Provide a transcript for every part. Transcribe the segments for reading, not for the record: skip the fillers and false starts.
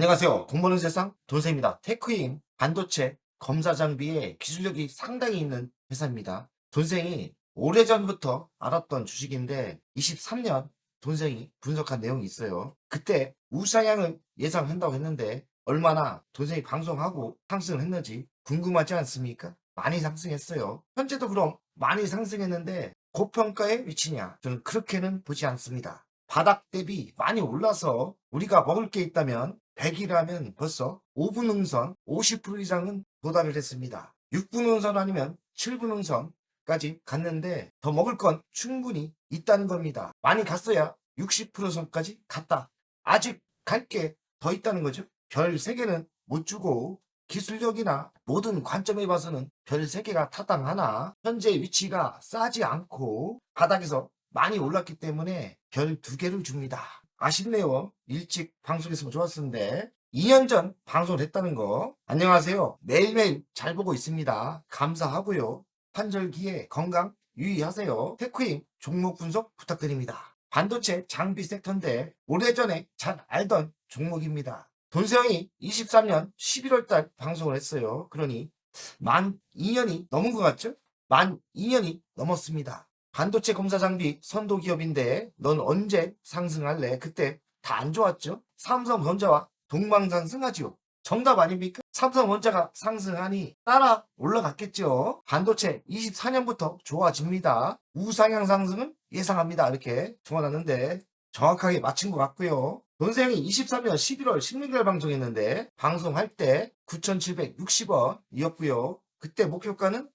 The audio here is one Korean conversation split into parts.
안녕하세요. 돈 버는 세상 돈쌤입니다. 테크임 반도체 검사 장비의 기술력이 상당히 있는 회사입니다. 돈생이 오래전부터 알았던 주식인데 23년 돈생이 분석한 내용이 있어요. 그때 우상향을 예상한다고 했는데 얼마나 돈생이 방송하고 상승을 했는지 궁금하지 않습니까? 많이 상승했어요. 현재도 그럼 많이 상승했는데 고평가에 위치냐? 저는 그렇게는 보지 않습니다. 바닥 대비 많이 올라서 우리가 먹을 게 있다면 100이라면 벌써 5분 응선 50% 이상은 도달을 했습니다. 6분 응선 아니면 7분 응선까지 갔는데 더 먹을 건 충분히 있다는 겁니다. 많이 갔어야 60% 선까지 갔다. 아직 갈 게 더 있다는 거죠. 별 3개는 못 주고 기술력이나 모든 관점에 봐서는 별 3개가 타당하나 현재 위치가 싸지 않고 바닥에서 많이 올랐기 때문에 별 2개를 줍니다. 아쉽네요. 일찍 방송했으면 좋았었는데 2년 전 방송을 했다는 거. 안녕하세요. 매일매일 잘 보고 있습니다. 감사하고요. 환절기에 건강 유의하세요. 테크임 종목 분석 부탁드립니다. 반도체 장비 섹터인데 오래전에 잘 알던 종목입니다. 돈세영이 23년 11월 달 방송을 했어요. 그러니 만 2년이 넘은 것 같죠? 만 2년이 넘었습니다. 반도체 검사 장비 선도 기업인데 넌 언제 상승할래? 그때 다 안 좋았죠? 삼성전자와 동방상승하지요. 정답 아닙니까? 삼성전자가 상승하니 따라 올라갔겠죠. 반도체 24년부터 좋아집니다. 우상향 상승은 예상합니다. 이렇게 적어놨는데 정확하게 맞힌 것 같고요. 돈생이 23년 11월 16일 방송했는데 방송할 때 9,760원이었고요. 그때 목표가는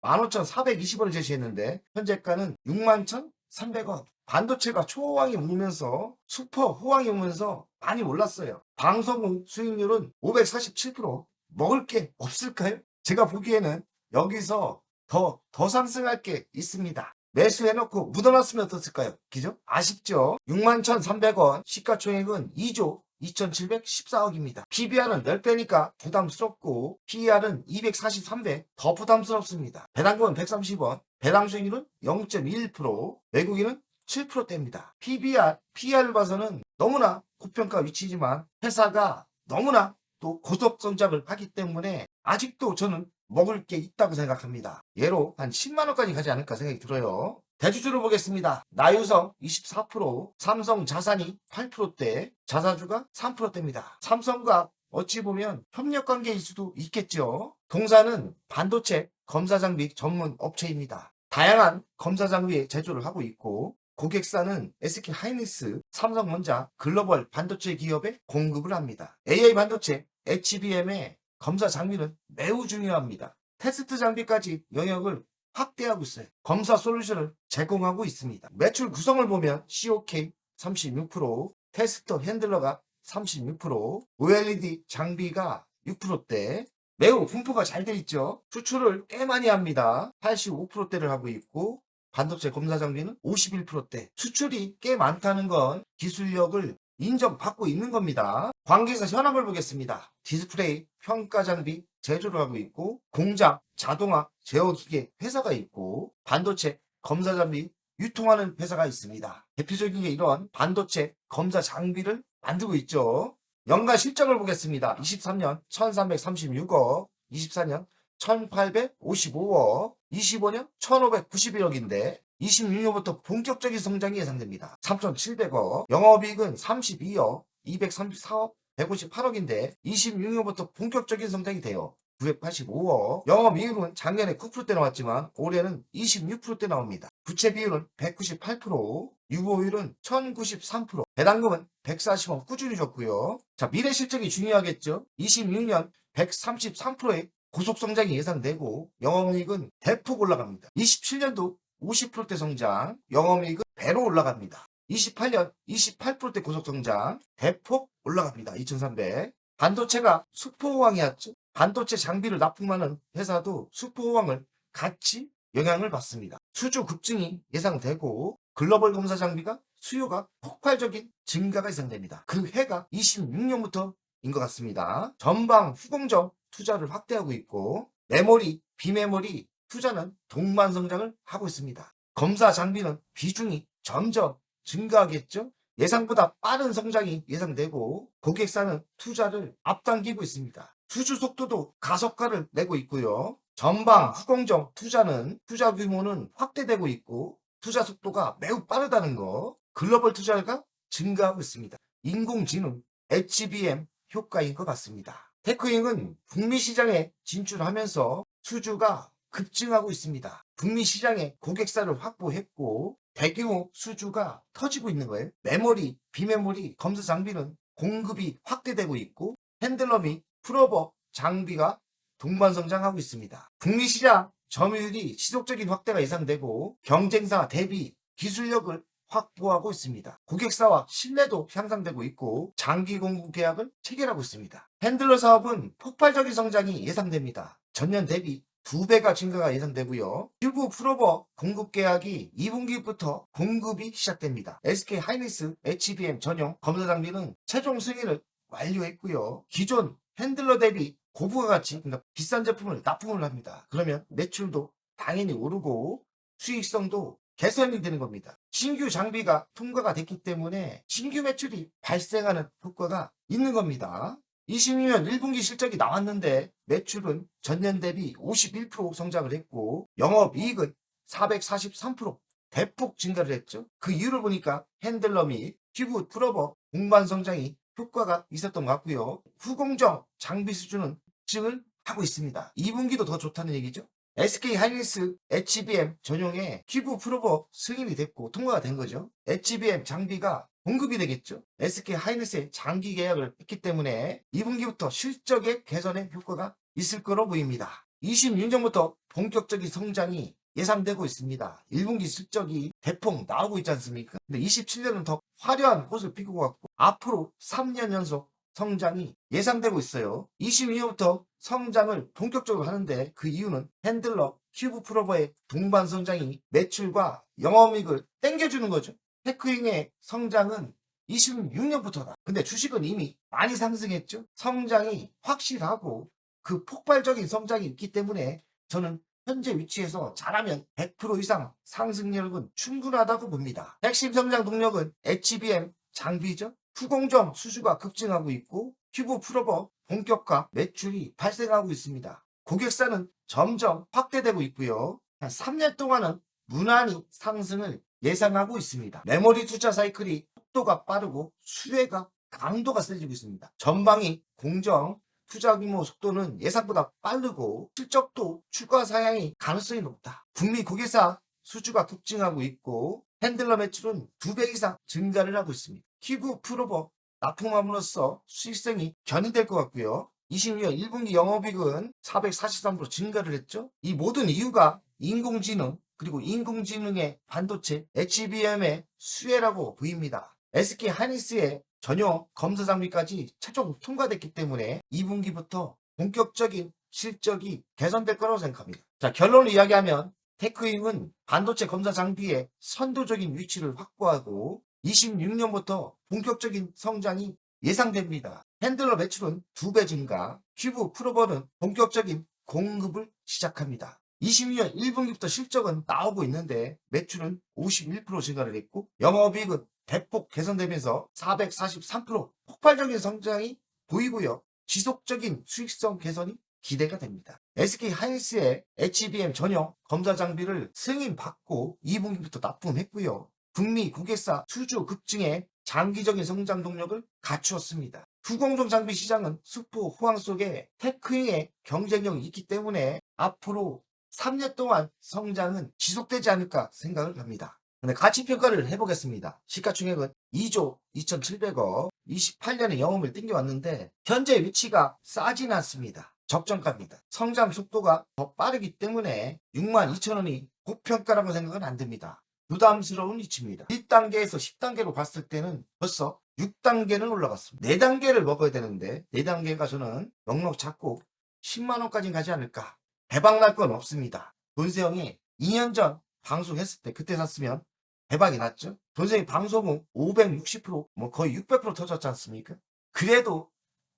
15,420원을 제시했는데 현재가는 61,300원. 반도체가 초호황이 오면서 슈퍼 호황이 오면서 많이 올랐어요. 방송 후 수익률은 547%. 먹을 게 없을까요? 제가 보기에는 여기서 더 상승할 게 있습니다. 매수해놓고 묻어놨으면 어땠을까요? 그죠? 아쉽죠? 61,300원, 시가총액은 2조 2714억입니다. PBR은 10배니까 부담스럽고 PER은 243배 더 부담스럽습니다. 배당금은 130원, 배당 수익률은 0.1%, 외국인은 7%대입니다. PBR, PER를 봐서는 너무나 고평가 위치지만 회사가 너무나 또 고속 성장을 하기 때문에 아직도 저는 먹을 게 있다고 생각합니다. 예로 한 10만원까지 가지 않을까 생각이 들어요. 대주주를 보겠습니다. 나유성 24%, 삼성자산이 8%대, 자사주가 3%대입니다. 삼성과 어찌 보면 협력관계일 수도 있겠죠. 동사는 반도체 검사장비 전문 업체입니다. 다양한 검사장비에 제조를 하고 있고 고객사는 SK하이닉스, 삼성전자, 글로벌 반도체 기업에 공급을 합니다. AI 반도체, HBM의 검사 장비는 매우 중요합니다. 테스트 장비까지 영역을 확대하고 있어요. 검사 솔루션을 제공하고 있습니다. 매출 구성을 보면 COK 36%, 테스터 핸들러가 36%, OLED 장비가 6%대, 매우 분포가 잘 돼 있죠. 수출을 꽤 많이 합니다. 85%대를 하고 있고 반도체 검사 장비는 51%대. 수출이 꽤 많다는 건 기술력을 인정받고 있는 겁니다. 관계사 현황을 보겠습니다. 디스플레이, 평가 장비 제조를 하고 있고 공장, 자동화, 제어기계 회사가 있고 반도체 검사 장비 유통하는 회사가 있습니다. 대표적인 게 이런 반도체 검사 장비를 만들고 있죠. 연간 실적을 보겠습니다. 23년 1336억, 24년 1855억, 25년 1591억인데 26년부터 본격적인 성장이 예상됩니다. 3700억, 영업이익은 32억, 234억, 158억인데 26년부터 본격적인 성장이 돼요. 985억, 영업이익은 작년에 9%대 나왔지만 올해는 26%대 나옵니다. 부채 비율은 198%, 유보율은 1093%, 배당금은 140원 꾸준히 줬고요. 자, 미래 실적이 중요하겠죠. 26년 133%의 고속 성장이 예상되고 영업이익은 대폭 올라갑니다. 27년도 50%대 성장, 영업이익은 배로 올라갑니다. 28년 28%대 고속 성장, 대폭 올라갑니다. 2300. 반도체가 슈퍼호황이었죠. 반도체 장비를 납품하는 회사도 슈퍼호황을 같이 영향을 받습니다. 수주 급증이 예상되고 글로벌 검사 장비가 수요가 폭발적인 증가가 예상됩니다. 그 해가 26년부터인 것 같습니다. 전방 후공정 투자를 확대하고 있고 메모리, 비메모리 투자는 동반 성장을 하고 있습니다. 검사 장비는 비중이 점점 증가하겠죠. 예상보다 빠른 성장이 예상되고 고객사는 투자를 앞당기고 있습니다. 수주 속도도 가속화를 내고 있고요. 전방 후공정 투자는 투자 규모는 확대되고 있고 투자 속도가 매우 빠르다는 거, 글로벌 투자가 증가하고 있습니다. 인공지능, HBM 효과인 것 같습니다. 테크잉은 북미 시장에 진출하면서 수주가 급증하고 있습니다. 북미 시장에 고객사를 확보했고 대규모 수주가 터지고 있는 거예요. 메모리, 비메모리, 검사 장비는 공급이 확대되고 있고 핸들러 및 풀오버 장비가 동반 성장하고 있습니다. 북미 시장 점유율이 지속적인 확대가 예상되고 경쟁사 대비 기술력을 확보하고 있습니다. 고객사와 신뢰도 향상되고 있고 장기 공급 계약을 체결하고 있습니다. 핸들러 사업은 폭발적인 성장이 예상됩니다. 전년 대비 2배가 증가가 예상되고요. 큐브 풀오버 공급 계약이 2분기부터 공급이 시작됩니다. SK 하이닉스 HBM 전용 검사 장비는 최종 승인을 완료했고요. 기존 핸들러 대비 고부가가치, 그러니까 비싼 제품을 납품을 합니다. 그러면 매출도 당연히 오르고 수익성도 개선이 되는 겁니다. 신규 장비가 통과가 됐기 때문에 신규 매출이 발생하는 효과가 있는 겁니다. 22년 1분기 실적이 나왔는데 매출은 전년 대비 51% 성장을 했고 영업이익은 443% 대폭 증가를 했죠. 그 이유를 보니까 핸들러 및 큐브 풀오버 공반 성장이 효과가 있었던 것 같고요. 후공정 장비 수준은 급증을 하고 있습니다. 2분기도 더 좋다는 얘기죠. SK 하이닉스 HBM 전용의 큐브 풀오버 승인이 됐고 통과가 된 거죠. HBM 장비가 공급이 되겠죠. SK 하이닉스의 장기 계약을 했기 때문에 2분기부터 실적의 개선에 효과가 있을 거로 보입니다. 26년부터 본격적인 성장이 예상되고 있습니다. 1분기 실적이 대폭 나오고 있지 않습니까? 근데 27년은 더 화려한 꽃을 피고 같고 앞으로 3년 연속 성장이 예상되고 있어요. 22년부터 성장을 본격적으로 하는데 그 이유는 핸들러, 큐브 풀오버의 동반 성장이 매출과 영업이익을 땡겨주는 거죠. 테크잉의 성장은 26년부터다. 근데 주식은 이미 많이 상승했죠. 성장이 확실하고 그 폭발적인 성장이 있기 때문에 저는 현재 위치에서 잘하면 100% 이상 상승력은 충분하다고 봅니다. 핵심 성장 동력은 HBM 장비죠. 후공정 수주가 급증하고 있고 큐브 풀오버 본격화 매출이 발생하고 있습니다. 고객사는 점점 확대되고 있고요. 한 3년 동안은 무난히 상승을 예상하고 있습니다. 메모리 투자 사이클이 속도가 빠르고 수혜가 강도가 세지고 있습니다. 전방위 공정 투자 규모 속도는 예상보다 빠르고 실적도 추가 상향이 가능성이 높다. 북미 고객사 수주가 급증하고 있고 핸들러 매출은 2배 이상 증가를 하고 있습니다. 큐브 풀오버 납품함으로써 수익성이 견인될 것 같고요. 22년 1분기 영업이익은 443% 증가를 했죠. 이 모든 이유가 인공지능 그리고 인공지능의 반도체 HBM의 수혜라고 보입니다. SK 하이닉스의 전용 검사 장비까지 최종 통과됐기 때문에 2분기부터 본격적인 실적이 개선될 거라고 생각합니다. 자, 결론을 이야기하면 테크잉은 반도체 검사 장비의 선도적인 위치를 확보하고 26년부터 본격적인 성장이 예상됩니다. 핸들러 매출은 2배 증가, 큐브 풀오버는 본격적인 공급을 시작합니다. 22년 1분기부터 실적은 나오고 있는데 매출은 51% 증가를 했고 영업이익은 대폭 개선되면서 443% 폭발적인 성장이 보이고요. 지속적인 수익성 개선이 기대가 됩니다. SK 하이닉스의 HBM 전용 검사 장비를 승인받고 2분기부터 납품했고요. 북미 고객사 수주 급증에 장기적인 성장 동력을 갖추었습니다. 후공정 장비 시장은 수포 호황 속에 테크잉의 경쟁력이 있기 때문에 앞으로 3년 동안 성장은 지속되지 않을까 생각을 합니다. 근데 가치평가를 해보겠습니다. 시가총액은 2조 2,700억, 28년에 영업을 땡겨왔는데 현재 위치가 싸진 않습니다. 적정가입니다. 성장 속도가 더 빠르기 때문에 62,000원이 고평가라고 생각은 안 됩니다. 부담스러운 위치입니다. 1단계에서 10단계로 봤을 때는 벌써 6단계는 올라갔습니다. 4단계를 먹어야 되는데 4단계가 저는 넉넉 잡고 10만원까지 가지 않을까. 대박 날 건 없습니다. 돈세형이 2년 전 방송했을 때 그때 샀으면 대박이 났죠. 돈세형이 방송 후 560% 거의 600% 터졌지 않습니까? 그래도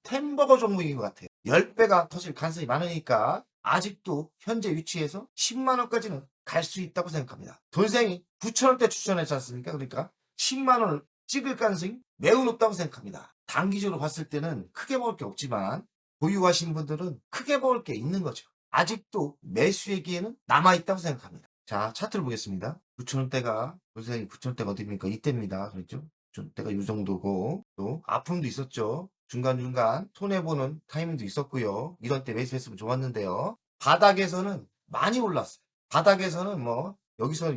템버거 종목인 것 같아요. 10배가 터질 가능성이 많으니까 아직도 현재 위치에서 10만원까지는 갈 수 있다고 생각합니다. 돈생이 9,000원대 추천했지 않습니까? 그러니까 10만원을 찍을 가능성이 매우 높다고 생각합니다. 단기적으로 봤을 때는 크게 먹을 게 없지만 보유하신 분들은 크게 먹을 게 있는 거죠. 아직도 매수얘기에는 남아있다고 생각합니다. 자, 차트를 보겠습니다. 9,000원대가, 선생님 9,000원대가 어디입니까? 이때입니다. 그렇죠? 9,000원대가 이 정도고, 또 아픔도 있었죠. 중간중간 손해보는 타이밍도 있었고요. 이런 때 매수했으면 좋았는데요. 바닥에서는 많이 올랐어요. 바닥에서는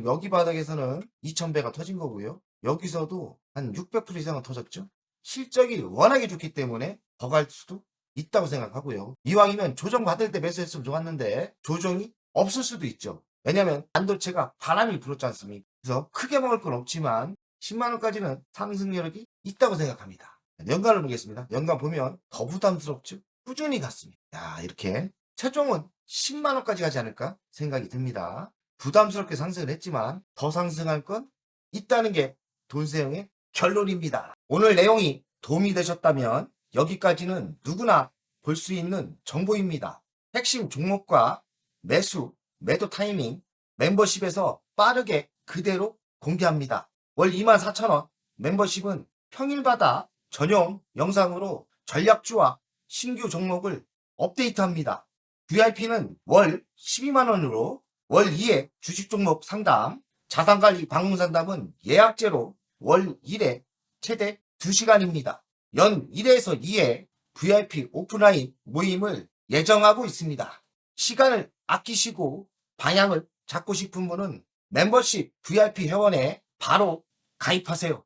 여기 바닥에서는 2,000배가 터진 거고요. 여기서도 한 600% 이상은 터졌죠. 실적이 워낙에 좋기 때문에 더 갈 수도 있다고 생각하고요. 이왕이면 조정 받을 때 매수했으면 좋았는데 조정이 없을 수도 있죠. 왜냐면 반도체가 바람이 불었지 않습니까? 그래서 크게 먹을 건 없지만 10만원까지는 상승 여력이 있다고 생각합니다. 연간을 보겠습니다. 연간 보면 더 부담스럽죠? 꾸준히 갔습니다. 야, 이렇게 최종은 10만원까지 가지 않을까 생각이 듭니다. 부담스럽게 상승을 했지만 더 상승할 건 있다는 게 돈세영의 결론입니다. 오늘 내용이 도움이 되셨다면 여기까지는 누구나 볼 수 있는 정보입니다. 핵심 종목과 매수, 매도 타이밍 멤버십에서 빠르게 그대로 공개합니다. 월 24,000원 멤버십은 평일마다 전용 영상으로 전략주와 신규 종목을 업데이트합니다. VIP는 월 12만원으로 월 2회 주식 종목 상담, 자산관리 방문 상담은 예약제로 월 1회 최대 2시간입니다. 연 1회에서 2회 VIP 오프라인 모임을 예정하고 있습니다. 시간을 아끼시고 방향을 잡고 싶은 분은 멤버십 VIP 회원에 바로 가입하세요.